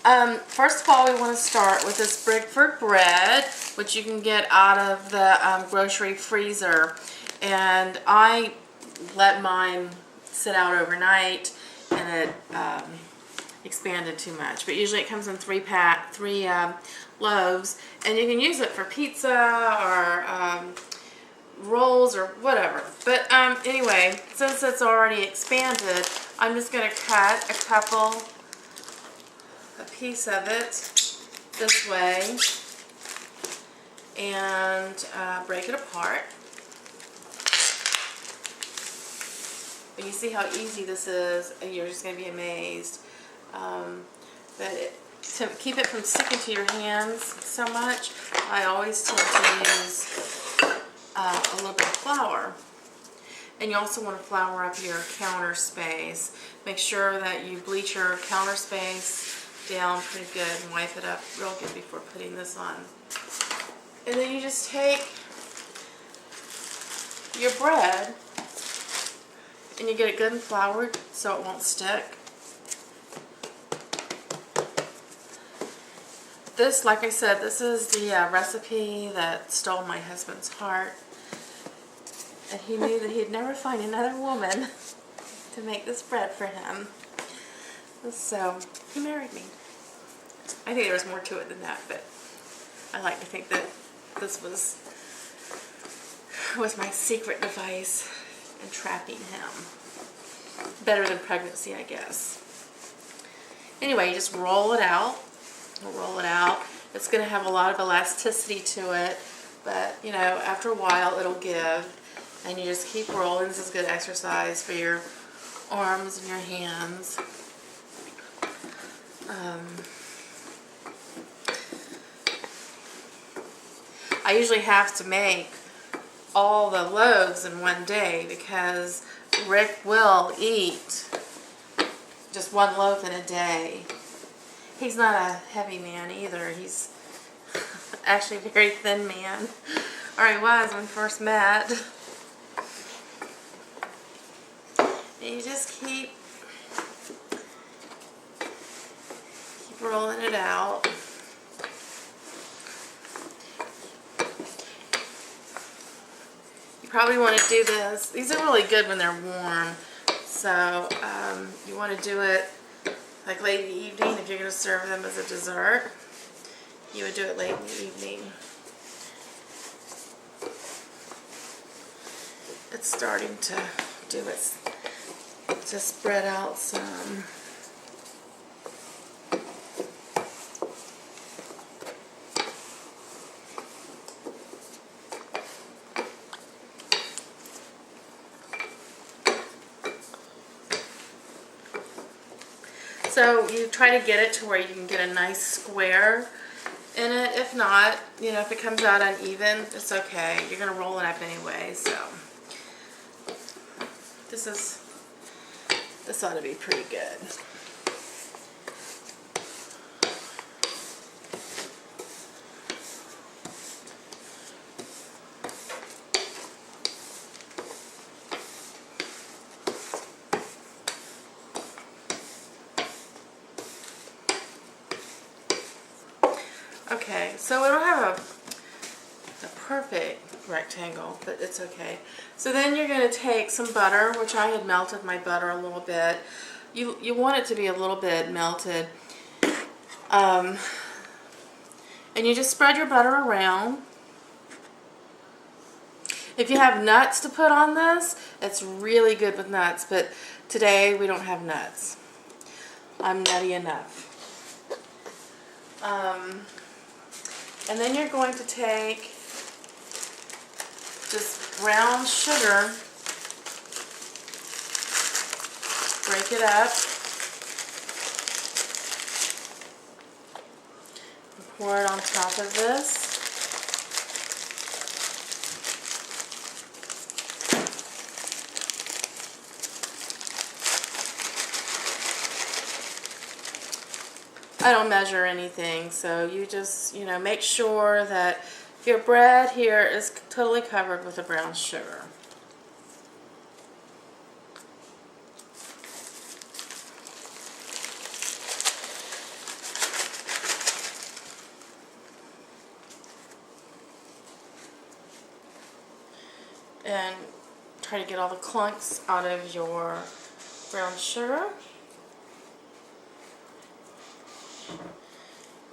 First of all, we want to start with this Brickford bread, which you can get out of the grocery freezer. And I let mine sit out overnight, and it expanded too much. But usually it comes in three loaves, and you can use it for pizza or rolls or whatever. But anyway, since it's already expanded, I'm just going to cut a piece of it this way and break it apart. But you see how easy this is, and you're just going to be amazed. To keep it from sticking to your hands so much, I always tend to use a little bit of flour. And you also want to flour up your counter space. Make sure that you bleach your counter space down pretty good and wipe it up real good before putting this on. And then you just take your bread and you get it good and floured so it won't stick. This, like I said, this is the recipe that stole my husband's heart. And he knew that he'd never find another woman to make this bread for him. So he married me. I think there was more to it than that, but I like to think that this was my secret device in trapping him. Better than pregnancy, I guess. Anyway, you just roll it out. Roll it out. It's going to have a lot of elasticity to it, but you know, after a while it'll give, and you just keep rolling. This is good exercise for your arms and your hands. I usually have to make all the loaves in one day because Rick will eat just one loaf in a day. He's not a heavy man either. He's actually a very thin man. Or he was when we first met. And you just keep rolling it out. You probably want to do this. These are really good when they're warm. So you want to do it like late in the evening. If you're going to serve them as a dessert, you would do it late in the evening. It's starting to do it, to spread out some. So you try to get it to where you can get a nice square in it. If not, you know, if it comes out uneven, it's okay. You're going to roll it up anyway, so this ought to be pretty good. Okay, so we don't have a perfect rectangle, but it's okay. So then you're going to take some butter, which I had melted my butter a little bit. You want it to be a little bit melted. And you just spread your butter around. If you have nuts to put on this, it's really good with nuts, but today we don't have nuts. I'm nutty enough. And then you're going to take just brown sugar, break it up, and pour it on top of this. I don't measure anything, so you just, you know, make sure that your bread here is totally covered with the brown sugar. and try to get all the clunks out of your brown sugar.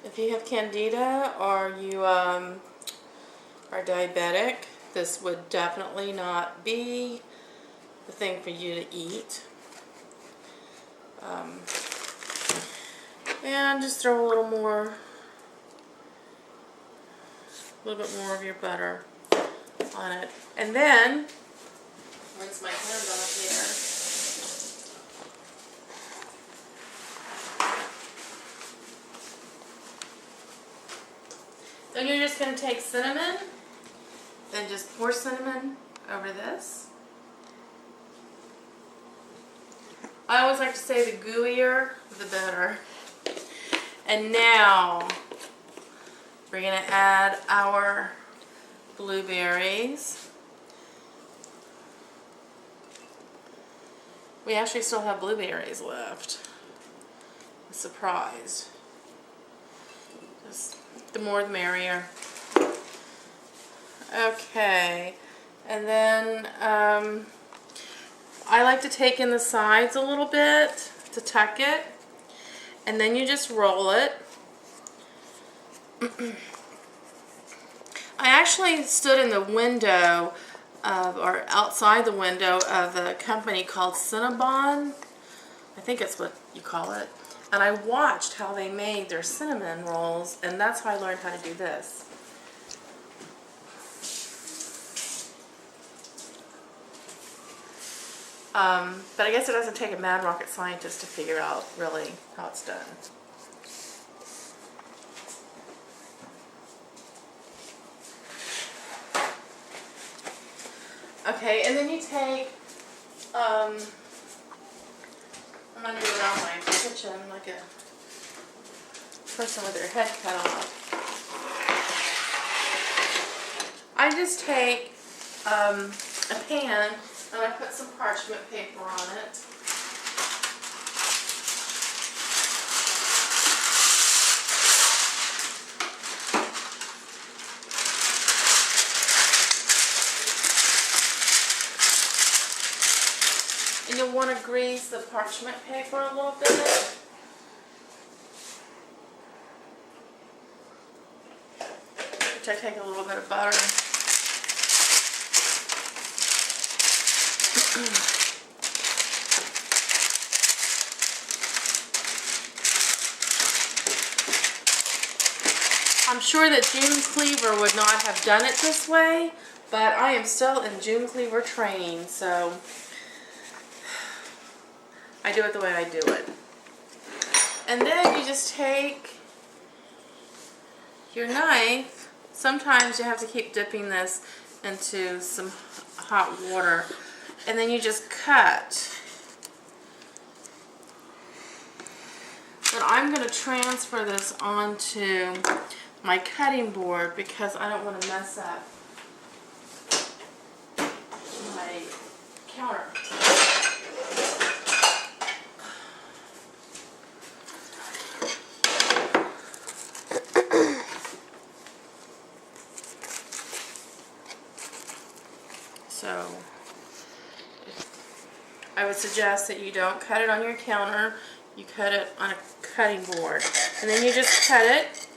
If you have candida or you are diabetic, this would definitely not be the thing for you to eat. And just throw a little bit more of your butter on it. And then, rinse my hands off here. Then you're just going to take cinnamon and just pour cinnamon over this. I always like to say the gooier, the better. And now we're going to add our blueberries. We actually still have blueberries left. I'm surprised. Just the more the merrier. Okay, and then I like to take in the sides a little bit to tuck it, and then you just roll it. I actually stood in the window or outside the window of a company called Cinnabon. I think it's what you call it. And I watched how they made their cinnamon rolls, and that's how I learned how to do this. But I guess it doesn't take a mad rocket scientist to figure out really how it's done. Okay, and then you take, I'm going to do it on my kitchen like a person with their head cut off. I just take a pan and I put some parchment paper on it. And you'll want to grease the parchment paper a little bit. Which I take a little bit of butter. I'm sure that June Cleaver would not have done it this way, but I am still in June Cleaver training, so I do it the way I do it. And then you just take your knife. Sometimes you have to keep dipping this into some hot water. And then you just cut. But I'm going to transfer this onto my cutting board because I don't want to mess up my counter. So I would suggest that you don't cut it on your counter, you cut it on a cutting board. And then you just cut it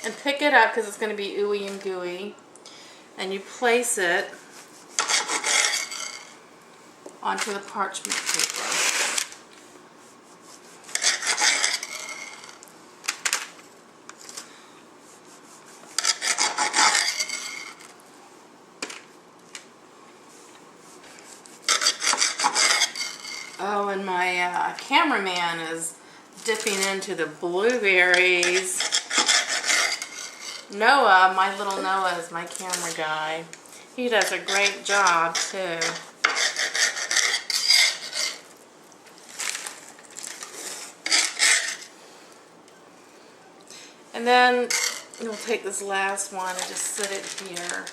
and pick it up because it's going to be ooey and gooey. And you place it onto the parchment paper. Oh, and my cameraman is dipping into the blueberries. Noah, my little Noah is my camera guy. He does a great job too. And then we'll take this last one and just sit it here.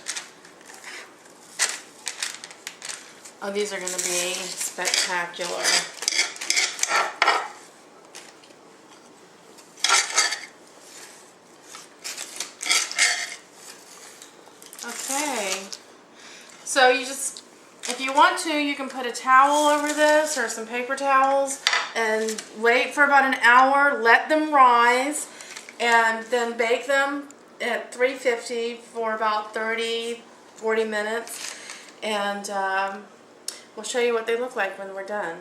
Oh, these are going to be spectacular. Okay, so you just If you want to, you can put a towel over this or some paper towels and wait for about an hour, let them rise, and then bake them at 350 for about 30-40 minutes. And we'll show you what they look like when we're done.